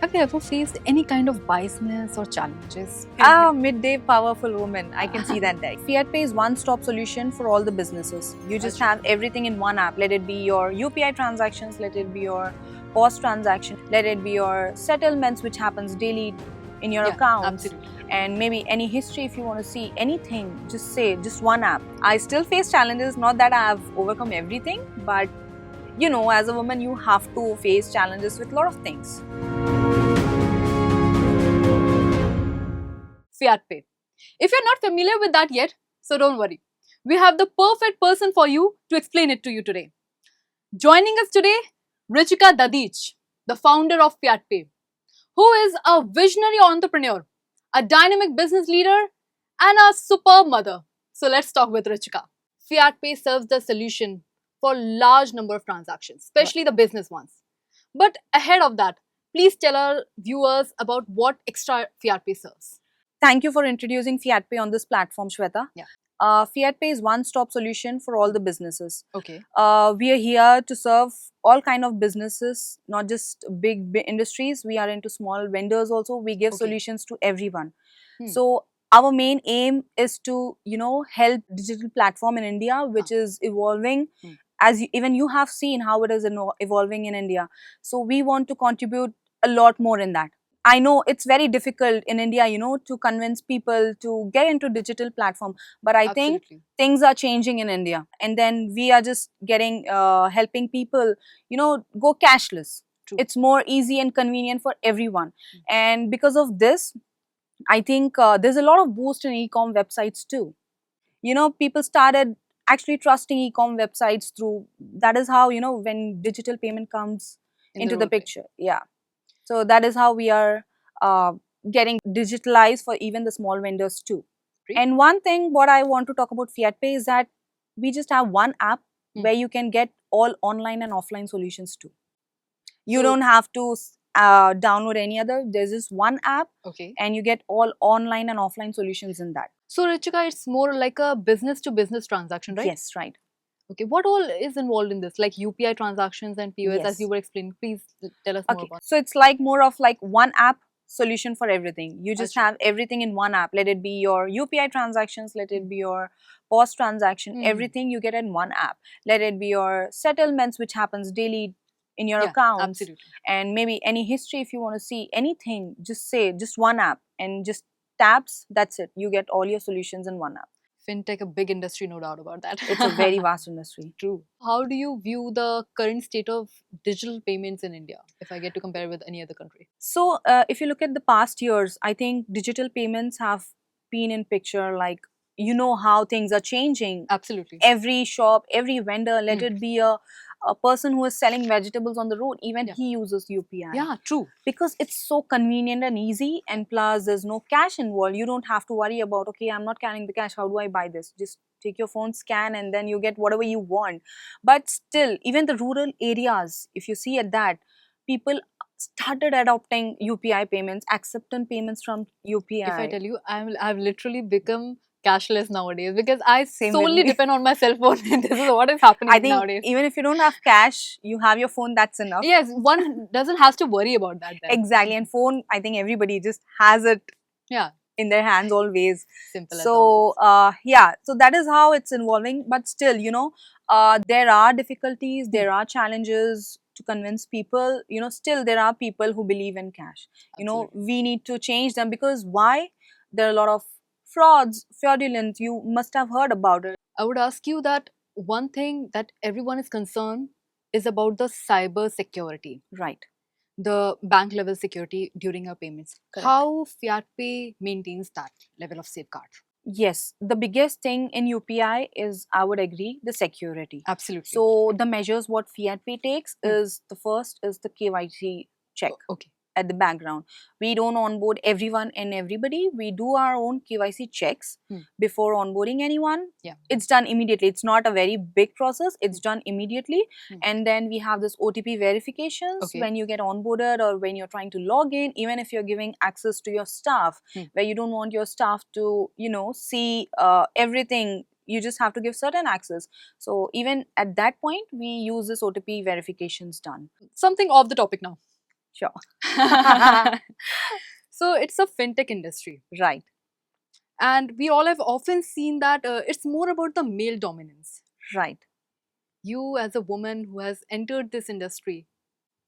Have you ever faced any kind of biasness or challenges? Midday powerful woman. I can see that there. FiatPay is one-stop solution for all the businesses. You just have everything in one app. Let it be your UPI transactions, let it be your POS transaction, let it be your settlements which happens daily in your accounts. Absolutely. And maybe any history if you want to see anything, just one app. I still face challenges, not that I have overcome everything, but you know, as a woman, you have to face challenges with a lot of things. FiatPay. If you're not familiar with that yet, so don't worry. We have the perfect person for you to explain it to you today. Joining us today, Ruchika Dadich, the founder of FiatPay, who is a visionary entrepreneur, a dynamic business leader, and a superb mother. So let's talk with Ruchika. FiatPay serves the solution for large number of transactions, especially the business ones. But ahead of that, please tell our viewers about what extra FiatPay serves. Thank you for introducing FiatPay on this platform, Shweta. Yeah. FiatPay is one-stop solution for all the businesses. Okay. We are here to serve all kind of businesses, not just big industries. We are into small vendors also. We give solutions to everyone. So our main aim is to, help digital platform in India, which is evolving. As even you have seen how it is evolving in India. So we want to contribute a lot more in that. I know it's very difficult in India, to convince people to get into digital platform. But I think things are changing in India. And then we are just getting, helping people, go cashless. True. It's more easy and convenient for everyone. And because of this, I think there's a lot of boost in e-com websites too. People started actually trusting e-com websites through, that is how, when digital payment comes into the picture. Yeah. So that is how we are getting digitalized for even the small vendors too. Great. And one thing what I want to talk about FiatPay is that we just have one app where you can get all online and offline solutions too. You don't have to download any other. There's just one app and you get all online and offline solutions in that. So Ruchika, it's more like a business to business transaction, right? Yes, right. Okay, what all is involved in this, like UPI transactions and POS, as you were explaining? Please tell us more about. So it's like more of like one app solution for everything. You just have everything in one app. Let it be your UPI transactions, let it be your POS transaction, everything you get in one app. Let it be your settlements which happens daily in your accounts. Absolutely. And maybe any history if you want to see anything, just one app and just taps, that's it. You get all your solutions in one app. Fintech, a big industry, no doubt about that. It's a very vast industry. True. How do you view the current state of digital payments in India, if I get to compare with any other country? So, if you look at the past years, I think digital payments have been in picture, like, you know how things are changing. Absolutely. Every shop, every vendor, let it be a person who is selling vegetables on the road, even he uses UPI. Yeah, true. Because it's so convenient and easy, and plus there's no cash involved. You don't have to worry about, okay, I'm not carrying the cash, how do I buy this? Just take your phone, scan, and then you get whatever you want. But still, even the rural areas, if you see at that, people started adopting UPI payments, accepting payments from UPI. If I tell you, I've literally become cashless nowadays because I solely depend on my cell phone. This is what is happening I think nowadays. Even if you don't have cash, you have your phone, that's enough. Yes, one doesn't have to worry about that then. Exactly. And phone, I think everybody just has it in their hands always. Simple so, as always. so that is how it's evolving. But still, there are difficulties, there are challenges to convince people. Still there are people who believe in cash. We need to change them, because why? There are a lot of frauds, fraudulent. You must have heard about it. I would ask you that one thing that everyone is concerned is about the cyber security. Right. The bank level security during our payments. Correct. How FiatPay maintains that level of safeguard? Yes, the biggest thing in UPI is, I would agree, the security. Absolutely. So the measures what FiatPay takes is, the first is the KYC check. At the background. We don't onboard everyone and everybody. We do our own KYC checks before onboarding anyone. It's done immediately. It's not a very big process. It's done immediately. And then we have this OTP verifications when you get onboarded or when you're trying to log in, even if you're giving access to your staff, where you don't want your staff to, see everything. You just have to give certain access. So even at that point, we use this OTP verifications done. Something off the topic now. Sure. So it's a fintech industry, Right. and we all have often seen that it's more about the male dominance. Right. You, as a woman who has entered this industry,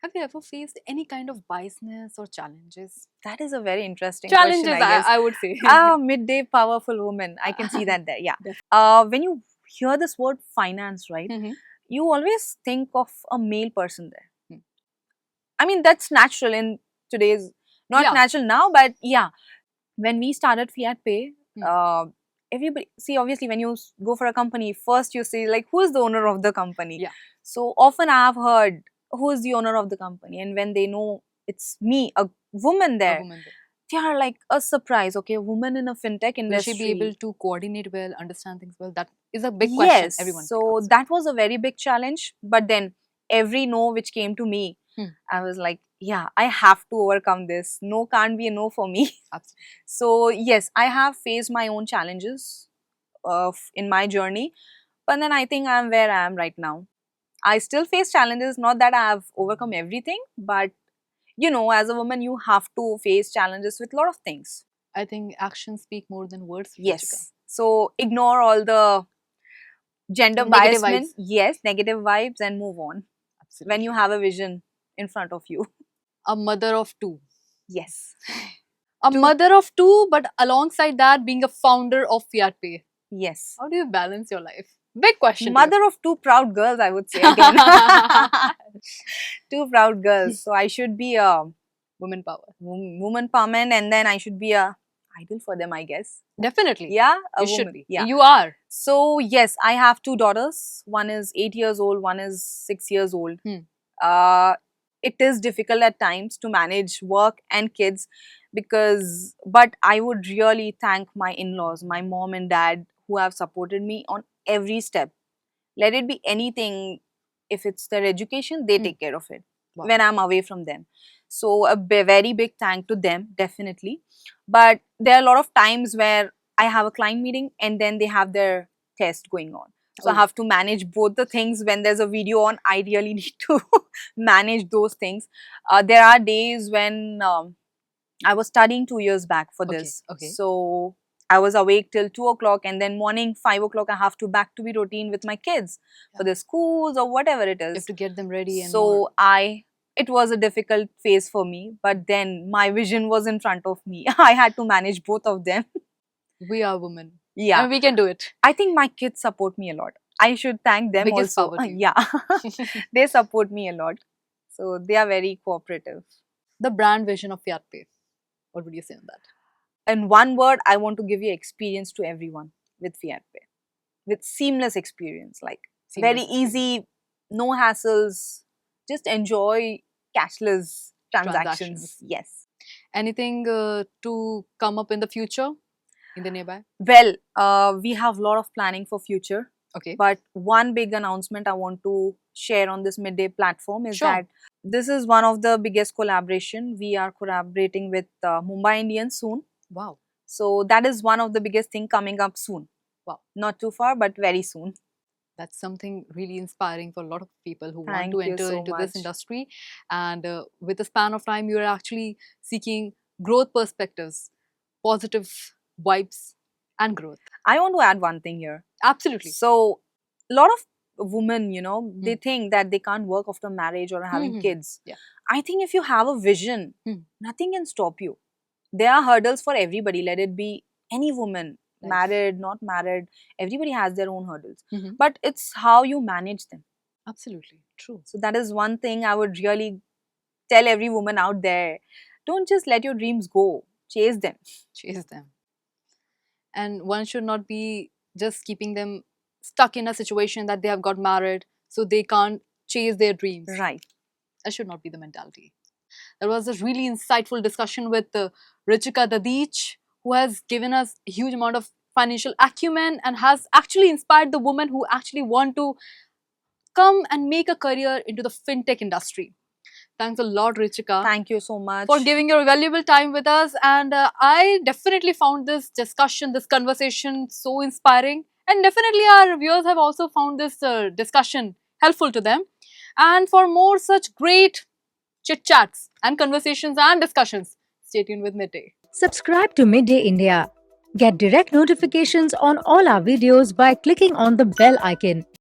have you ever faced any kind of biasness or challenges? That is a very interesting question, Challenges, I guess. I would say. Midday powerful woman. I can see that there. Yeah. Def- When you hear this word finance, right, Mhm. you always think of a male person there. Hmm. I mean, that's natural in today's, not Yeah. natural now, but yeah. When we started Fiat Pay, Hmm. everybody, see, obviously, when you go for a company, first you say, like, who is the owner of the company? Yeah. So often I have heard, who is the owner of the company? And when they know it's me, a woman A there, woman there. they are like a surprise. Okay, a woman in a fintech Will industry. she be able to coordinate well, understand things well? That is a big question Yes, everyone so asks. that was a very big challenge. But then every no which came to me, Hmm. I was like, yeah, I have to overcome this. No can't be a no for me. Absolutely. So yes, I have faced my own challenges in my journey, but then I think I'm where I am right now. I still face challenges, not that I have overcome everything, but you know, as a woman, you have to face challenges with a lot of things. I think actions speak more than words, Ruchika. Yes. So ignore all the gender Negative biasment, vibes. yes, negative vibes, and move on. Absolutely. When you have a vision in front of you. A mother of two. Yes. A Two. mother of two, but alongside that, being a founder of Fiat Pay. Yes. How do you balance your life? Big question. Mother of two proud girls, I would say again. Two proud girls. So I should be a Woman power. woman empowerment, and then I should be a idol for them, I guess. Definitely. Yeah, a You should woman. be. Yeah. You are. So yes, I have two daughters. One is 8 years old, one is 6 years old. Hmm. It is difficult at times to manage work and kids but I would really thank my in-laws, my mom and dad, who have supported me on every step. Let it be anything. If it's their education, they Hmm. take care of it Wow. when I'm away from them. So a very big thank to them, definitely. But there are a lot of times where I have a client meeting and then they have their test going on. So I Oh. have to manage both the things. When there's a video on, I really need to manage those things. There are days when I was studying 2 years back for Okay, this. okay. So I was awake till 2 o'clock, and then morning 5 o'clock I have to back to be routine with my kids for Yeah. their schools or whatever it You have is. to get them ready and So more. it was a difficult phase for me, but then my vision was in front of me. I had to manage both of them. We are women. Yeah. And we can do it. I think my kids support me a lot. I should thank them Biggest also. power to you. Yeah. They support me a lot. So they are very cooperative. The brand vision of Fiat Pay. What would you say on that? In one word, I want to give you experience to everyone with Fiat Pay. With seamless experience, like Seamless very experience. easy, no hassles, just enjoy cashless transactions. Transactions. Yes. Anything to come up in the future? In the nearby? Well, we have a lot of planning for future. Okay. But one big announcement I want to share on this midday platform is Sure. that this is one of the biggest collaboration. We are collaborating with Mumbai Indians soon. Wow. So that is one of the biggest thing coming up soon. Wow. Not too far, but very soon. That's something really inspiring for a lot of people who want Thank to you enter so into much. this industry. And with a span of time, you are actually seeking growth perspectives, positive vibes, and growth. I want to add one thing here. Absolutely. So, a lot of women, you know, they Hmm. think that they can't work after marriage or having Mhm. kids. Yeah. I think if you have a vision, Hmm. nothing can stop you. There are hurdles for everybody. Let it be any woman, Life. married, not married. Everybody has their own hurdles. Mhm. But it's how you manage them. Absolutely. True. So, that is one thing I would really tell every woman out there. Don't just let your dreams go, chase them. Chase them. And one should not be just keeping them stuck in a situation that they have got married so they can't chase their dreams. Right. That should not be the mentality. That was a really insightful discussion with Ruchika Dadich, who has given us a huge amount of financial acumen and has actually inspired the women who actually want to come and make a career into the fintech industry. Thanks a lot, Ruchika. Thank you so much. For giving your valuable time with us. And I definitely found this discussion, this conversation so inspiring. And definitely our viewers have also found this discussion helpful to them. And for more such great chit chats and conversations and discussions. Stay tuned with Midday. Subscribe to Midday India. Get direct notifications on all our videos by clicking on the bell icon.